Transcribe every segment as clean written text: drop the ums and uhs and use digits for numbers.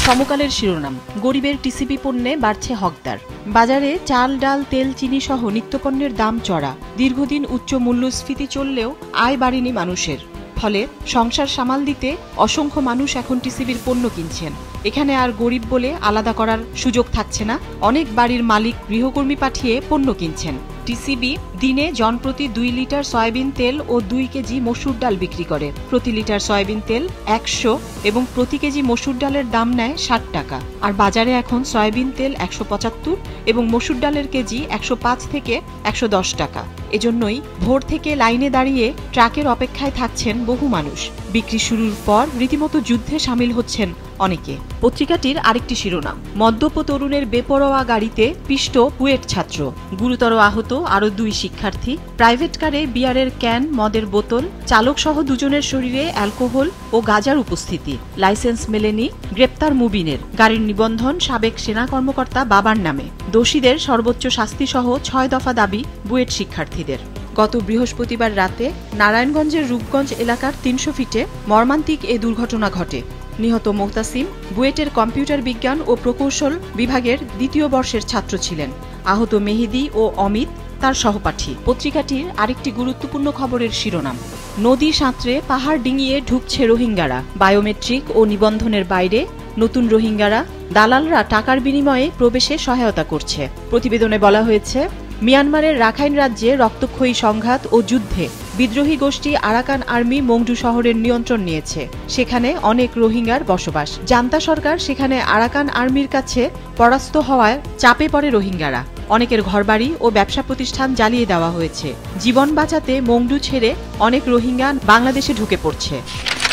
সমকালের শিরোনাম, গরিবের টিসিবি পণ্যে বাড়ছে হকদার। বাজারে চাল, ডাল, তেল, চিনি সহ নিত্যপণ্যের দাম চড়া। দীর্ঘদিন উচ্চ মূল্যস্ফীতি চললেও আয় বাড়েনি মানুষের। ফলে সংসার সামাল দিতে অসংখ্য মানুষ এখন টিসিবির পণ্য কিনছেন। এখানে আর গরিব বলে আলাদা করার সুযোগ থাকছে না। অনেক বাড়ির মালিক গৃহকর্মী পাঠিয়ে পণ্য কিনছেন। টিসিবি দিনে জনপ্রতি 2 লিটার সয়াবিন তেল ও 2 কেজি মসুর ডাল বিক্রি করে। প্রতি লিটার সয়াবিন তেল 100 এবং প্রতি কেজি মসুর ডালের দাম নেয় 60 টাকা। আর বাজারে এখন সয়াবিন তেল 175 এবং মসুর ডালের কেজি 105 থেকে 110 টাকা। এজন্যই ভোর থেকে লাইনে দাঁড়িয়ে ট্রাকের অপেক্ষায় থাকছেন বহু মানুষ। বিক্রি শুরুর পর রীতিমতো যুদ্ধে সামিল হচ্ছেন অনেকে। পত্রিকাটির আরেকটি শিরোনাম, মদ্যপ তরুণের বেপরোয়া গাড়িতে পিষ্ট বুয়েট ছাত্র, গুরুতর আহত আরও 2 শিক্ষার্থী। প্রাইভেট কারে বিয়ারের ক্যান, মদের বোতল, চালক সহ 2 জনের শরীরে অ্যালকোহল ও গাঁজার উপস্থিতি। লাইসেন্স মেলেনি, গ্রেপ্তার মুবিনের। গাড়ির নিবন্ধন সাবেক সেনা কর্মকর্তা বাবার নামে। দোষীদের সর্বোচ্চ শাস্তি সহ 6 দফা দাবি বুয়েট শিক্ষার্থীদের। গত বৃহস্পতিবার রাতে নারায়ণগঞ্জের রূপগঞ্জ এলাকার 300 ফিটে মর্মান্তিক এ দুর্ঘটনা ঘটে। নিহত মোহতাসিম বুয়েটের কম্পিউটার বিজ্ঞান ও প্রকৌশল বিভাগের 2য় বর্ষের ছাত্র ছিলেন। আহত মেহেদি ও অমিত তার সহপাঠী। পত্রিকাটির আরেকটি গুরুত্বপূর্ণ খবরের শিরোনাম, নদী সাঁতরে পাহাড় ডিঙিয়ে ঢুকছে রোহিঙ্গারা। বায়োমেট্রিক ও নিবন্ধনের বাইরে নতুন রোহিঙ্গারা, দালালরা টাকার বিনিময়ে প্রবেশে সহায়তা করছে। প্রতিবেদনে বলা হয়েছে, মিয়ানমারের রাখাইন রাজ্যে রক্তক্ষয়ী সংঘাত ও যুদ্ধে বিদ্রোহী গোষ্ঠী আরাকান আর্মি মংডু শহরের নিয়ন্ত্রণ নিয়েছে। সেখানে অনেক রোহিঙ্গার বসবাস। জান্তা সরকার সেখানে আরাকান আর্মির কাছে পরাস্ত হওয়ায় চাপে পড়ে রোহিঙ্গারা। অনেকের ঘরবাড়ি ও ব্যবসা প্রতিষ্ঠান জ্বালিয়ে দেওয়া হয়েছে। জীবন বাঁচাতে মংডু ছেড়ে অনেক রোহিঙ্গা বাংলাদেশে ঢুকে পড়ছে।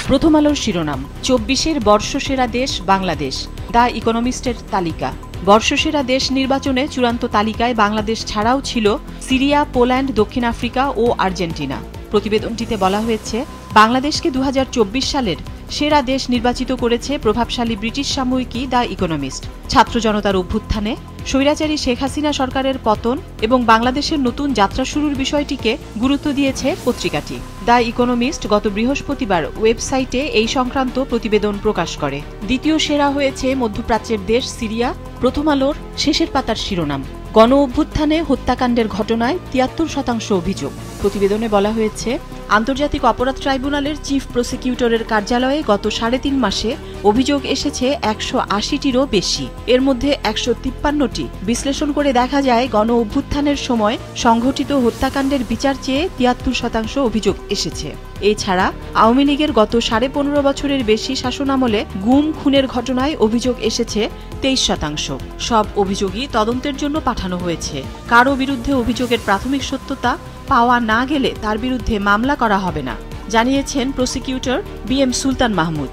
প্রথম আলোর শিরোনাম, 24-এর বর্ষসেরা দেশ বাংলাদেশ, দ্য ইকোনমিস্টের তালিকা। বর্ষসেরা দেশ নির্বাচনে চূড়ান্ত তালিকায় বাংলাদেশ ছাড়াও ছিল সিরিয়া, পোল্যান্ড, দক্ষিণ আফ্রিকা ও আর্জেন্টিনা। প্রতিবেদনটিতে বলা হয়েছে, বাংলাদেশকে 2024 সালের সেরা দেশ নির্বাচিত করেছে প্রভাবশালী ব্রিটিশ সাময়িকী দ্য ইকোনমিস্ট। ছাত্র জনতার অভ্যুত্থানে, স্বৈরাচারী শেখ হাসিনা সরকারের পতন এবং বাংলাদেশের নতুন যাত্রা শুরুর বিষয়টিকে গুরুত্ব দিয়েছে পত্রিকাটি। দ্য ইকোনমিস্ট গত বৃহস্পতিবার ওয়েবসাইটে এই সংক্রান্ত প্রতিবেদন প্রকাশ করে। দ্বিতীয় সেরা হয়েছে মধ্যপ্রাচ্যের দেশ সিরিয়া। প্রথম আলোর শেষের পাতার শিরোনাম, গণ অভ্যুত্থানে হত্যাকাণ্ডের ঘটনায় 73% অভিযোগ। প্রতিবেদনে বলা হয়েছে, আন্তর্জাতিক অপরাধ ট্রাইব্যুনালের চিফ প্রসিকিউটরের কার্যালয়ে গত 3.5 মাসে অভিযোগ এসেছে 180টিরও বেশি। এর মধ্যে 153টি বিশ্লেষণ করে দেখা যায়, গণ অভ্যুত্থানের সময় সংঘটিত হত্যাকাণ্ডের বিচার চেয়ে 73% অভিযোগ এসেছে। এছাড়া আওয়ামী লীগের গত 15.5 বছরের বেশি শাসনামলে গুম খুনের ঘটনায় অভিযোগ এসেছে 23%। সব অভিযোগই তদন্তের জন্য পাঠানো হয়েছে। কারো বিরুদ্ধে অভিযোগের প্রাথমিক সত্যতা পাওয়া না গেলে তার বিরুদ্ধে মামলা করা হবে না, জানিয়েছেন প্রসিকিউটর BM সুলতান মাহমুদ।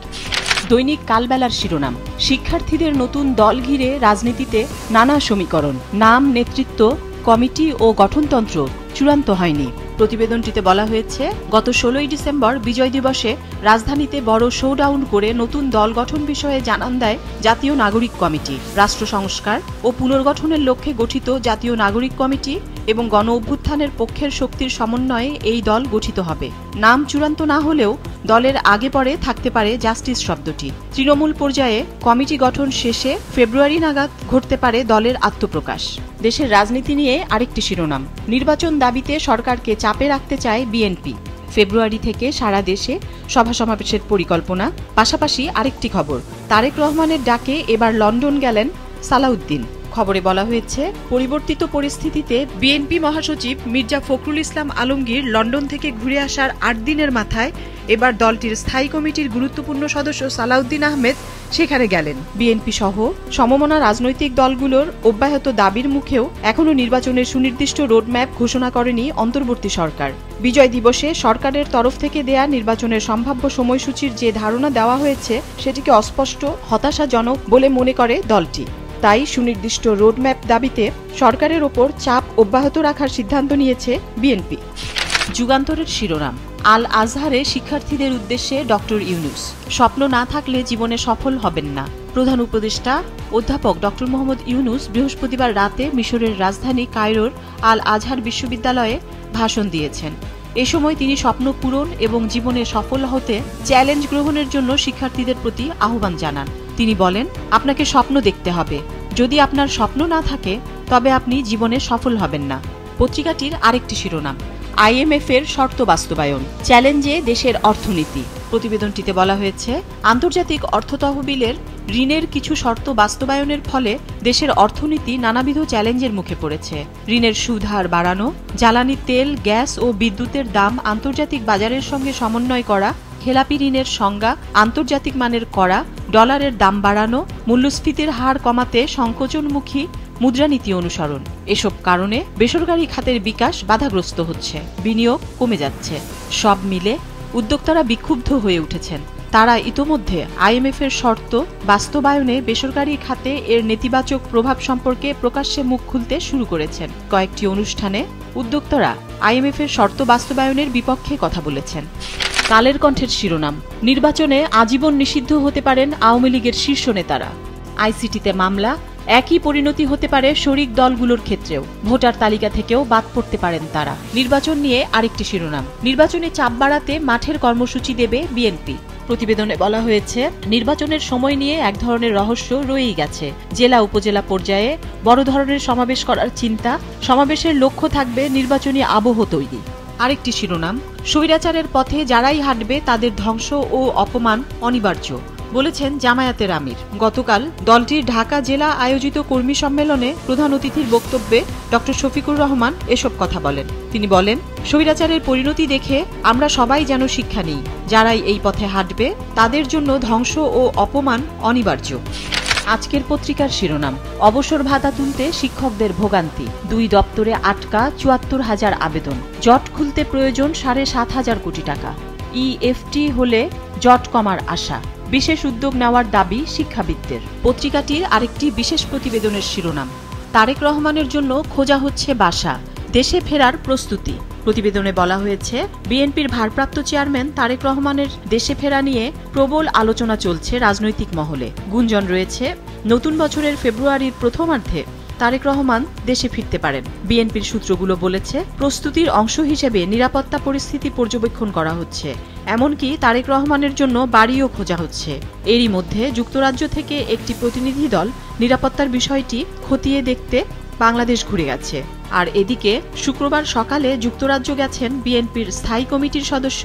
দৈনিক কালবেলার শিরোনাম, শিক্ষার্থীদের নতুন দল ঘিরে রাজনীতিতে নানা সমীকরণ। নাম, নেতৃত্ব, কমিটি ও গঠনতন্ত্র চূড়ান্ত হয়নি। প্রতিবেদনটিতে বলা হয়েছে, গত 16ই ডিসেম্বর বিজয় দিবসে রাজধানীতে বড় শোডাউন করে নতুন দল গঠন বিষয়ে জানান দেয় জাতীয় নাগরিক কমিটি। রাষ্ট্র সংস্কার ও পুনর্গঠনের লক্ষ্যে গঠিত জাতীয় নাগরিক কমিটি এবং গণ অভ্যুত্থানের পক্ষের শক্তির সমন্বয়ে এই দল গঠিত হবে। নাম চূড়ান্ত না হলেও দলের আগে পরে থাকতে পারে জাস্টিস শব্দটি। তৃণমূল পর্যায়ে কমিটি গঠন শেষে ফেব্রুয়ারি নাগাদ ঘটতে পারে দলের আত্মপ্রকাশ। দেশের রাজনীতি নিয়ে আরেকটি শিরোনাম, নির্বাচন দাবিতে সরকারকে চাপে রাখতে চায় বিএনপি। ফেব্রুয়ারি থেকে সারা দেশে সভা সমাবেশের পরিকল্পনা। পাশাপাশি আরেকটি খবর, তারেক রহমানের ডাকে এবার লন্ডন গেলেন সালাউদ্দিন। খবরে বলা হয়েছে, পরিবর্তিত পরিস্থিতিতে বিএনপি মহাসচিব মির্জা ফখরুল ইসলাম আলমগীর লন্ডন থেকে ঘুরে আসার 8 দিনের মাথায় এবার দলটির স্থায়ী কমিটির গুরুত্বপূর্ণ সদস্য সালাউদ্দিন আহমেদ সেখানে গেলেন। বিএনপি সহ সমমনা রাজনৈতিক দলগুলোর অব্যাহত দাবির মুখেও এখনও নির্বাচনের সুনির্দিষ্ট রোডম্যাপ ঘোষণা করেনি অন্তর্বর্তী সরকার। বিজয় দিবসে সরকারের তরফ থেকে দেয়া নির্বাচনের সম্ভাব্য সময়সূচির যে ধারণা দেওয়া হয়েছে সেটিকে অস্পষ্ট, হতাশাজনক বলে মনে করে দলটি। তাই সুনির্দিষ্ট রোডম্যাপ দাবিতে সরকারের ওপর চাপ অব্যাহত রাখার সিদ্ধান্ত নিয়েছে বিএনপি। যুগান্তরের শিরোনাম, আল আজহারে শিক্ষার্থীদের উদ্দেশ্যে ডক্টর ইউনূস, স্বপ্ন না থাকলে জীবনে সফল হবেন না। প্রধান উপদেষ্টা অধ্যাপক ডক্টর মোহাম্মদ ইউনূস বৃহস্পতিবার রাতে মিশরের রাজধানী কায়রোর আল আজহার বিশ্ববিদ্যালয়ে ভাষণ দিয়েছেন। এ সময় তিনি স্বপ্ন পূরণ এবং জীবনে সফল হতে চ্যালেঞ্জ গ্রহণের জন্য শিক্ষার্থীদের প্রতি আহ্বান জানান। তিনি বলেন, আপনাকে স্বপ্ন দেখতে হবে। যদি আপনার স্বপ্ন না থাকে তবে আপনি জীবনে সফল হবেন না। পত্রিকাটির আরেকটি শিরোনাম, IMF এর শর্ত বাস্তবায়ন, চ্যালেঞ্জে দেশের অর্থনীতি। প্রতিবেদনটিতে বলা হয়েছে, আন্তর্জাতিক অর্থ তহবিলের ঋণের কিছু শর্ত বাস্তবায়নের ফলে দেশের অর্থনীতি নানাবিধ চ্যালেঞ্জের মুখে পড়েছে। ঋণের সুদহার বাড়ানো, জ্বালানি তেল, গ্যাস ও বিদ্যুতের দাম আন্তর্জাতিক বাজারের সঙ্গে সমন্বয় করা, খেলাপি ঋণের সংজ্ঞা আন্তর্জাতিক মানের করা, ডলারের দাম বাড়ানো, মূল্যস্ফীতির হার কমাতে সংকোচনমুখী মুদ্রানীতি অনুসরণ, এসব কারণে বেসরকারি খাতের বিকাশ বাধাগ্রস্ত হচ্ছে, বিনিয়োগ কমে যাচ্ছে। সব মিলে উদ্যোক্তারা বিক্ষুব্ধ হয়ে উঠেছেন। তারা ইতোমধ্যে IMF এর শর্ত বাস্তবায়নে বেসরকারি খাতে এর নেতিবাচক প্রভাব সম্পর্কে প্রকাশ্যে মুখ খুলতে শুরু করেছেন। কয়েকটি অনুষ্ঠানে উদ্যোক্তারা IMF এর শর্ত বাস্তবায়নের বিপক্ষে কথা বলেছেন। কালের কণ্ঠের শিরোনাম, নির্বাচনে আজীবন নিষিদ্ধ হতে পারেন আওয়ামী লীগের শীর্ষ নেতারা। ICTতে মামলা, একই পরিণতি হতে পারে শরিক দলগুলোর ক্ষেত্রেও। ভোটার তালিকা থেকেও বাদ পড়তে পারেন তারা। নির্বাচন নিয়ে আরেকটি শিরোনাম, নির্বাচনে চাপ বাড়াতে মাঠের কর্মসূচি দেবে বিএনপি। প্রতিবেদনে বলা হয়েছে, নির্বাচনের সময় নিয়ে এক ধরনের রহস্য রয়েই গেছে। জেলা উপজেলা পর্যায়ে বড় ধরনের সমাবেশ করার চিন্তা, সমাবেশের লক্ষ্য থাকবে নির্বাচনী আবহ তৈরি। আরেকটি শিরোনাম, স্বৈরাচারের পথে যারাই হাঁটবে তাদের ধ্বংস ও অপমান অনিবার্য, বলেছেন জামায়াতের আমির। গতকাল দলটির ঢাকা জেলা আয়োজিত কর্মী সম্মেলনে প্রধান অতিথির বক্তব্যে ডক্টর শফিকুর রহমান এসব কথা বলেন। তিনি বলেন, স্বৈরাচারের পরিণতি দেখে আমরা সবাই যেন শিক্ষা নিই। যারাই এই পথে হাঁটবে তাদের জন্য ধ্বংস ও অপমান অনিবার্য। আজকের পত্রিকার শিরোনাম, অবসর ভাতা তুলতে শিক্ষকদের ভোগান্তি, 2 দপ্তরে আটকা 74,000 আবেদন, জট খুলতে প্রয়োজন 7,500 কোটি টাকা। EFT হলে জট কমার আশা, বিশেষ উদ্যোগ নেওয়ার দাবি শিক্ষাবিদদের। পত্রিকাটির আরেকটি বিশেষ প্রতিবেদনের শিরোনাম, তারেক রহমানের জন্য খোঁজা হচ্ছে বাসা, দেশে ফেরার প্রস্তুতি। প্রতিবেদনে বলা হয়েছে, বিএনপির ভারপ্রাপ্ত চেয়ারম্যান তারেক রহমানের দেশে ফেরা নিয়ে প্রবল আলোচনা চলছে রাজনৈতিক মহলে। গুঞ্জন রয়েছে, নতুন বছরের ফেব্রুয়ারির প্রথমার্ধে তারেক রহমান দেশে ফিরতে পারেন। বিএনপির সূত্রগুলো বলেছে, প্রস্তুতির অংশ হিসেবে নিরাপত্তা পরিস্থিতি পর্যবেক্ষণ করা হচ্ছে, এমনকি তারেক রহমানের জন্য বাড়িও খোঁজা হচ্ছে। এরই মধ্যে যুক্তরাজ্য থেকে একটি প্রতিনিধি দল নিরাপত্তার বিষয়টি খতিয়ে দেখতে বাংলাদেশ ঘুরে গেছে। আর এদিকে শুক্রবার সকালে যুক্তরাজ্য গেছেন বিএনপির স্থায়ী কমিটির সদস্য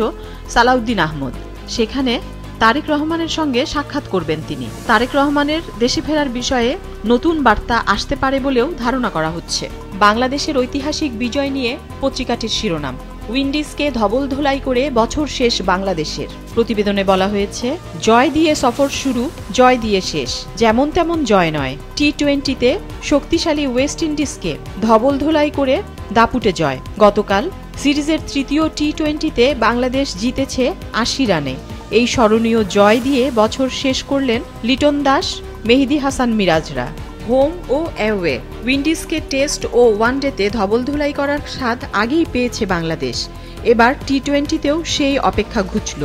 সালাউদ্দিন আহমদ। সেখানে তারেক রহমানের সঙ্গে সাক্ষাৎ করবেন তিনি। তারেক রহমানের দেশে ফেরার বিষয়ে নতুন বার্তা আসতে পারে বলেও ধারণা করা হচ্ছে। বাংলাদেশের ঐতিহাসিক বিজয় নিয়ে পত্রিকাটির শিরোনাম, উইন্ডিজকে ধবল ধোলাই করে বছর শেষ বাংলাদেশের। প্রতিবেদনে বলা হয়েছে, জয় দিয়ে সফর শুরু, জয় দিয়ে শেষ, যেমন তেমন জয় নয়। T20তে শক্তিশালী ওয়েস্ট ইন্ডিজকে ধবল ধোলাই করে দাপুটে জয়। গতকাল সিরিজের তৃতীয় T20তে বাংলাদেশ জিতেছে 80 রানে। এই স্মরণীয় জয় দিয়ে বছর শেষ করলেন লিটন দাস, মেহেদী হাসান মিরাজরা। হোম ও অ্যাওয়ে উইন্ডিজকে টেস্ট ও ওয়ানডেতে ধবলধোলাই করার স্বাদ আগেই পেয়েছে বাংলাদেশ। এবার T20তেও সেই অপেক্ষা ঘুচল।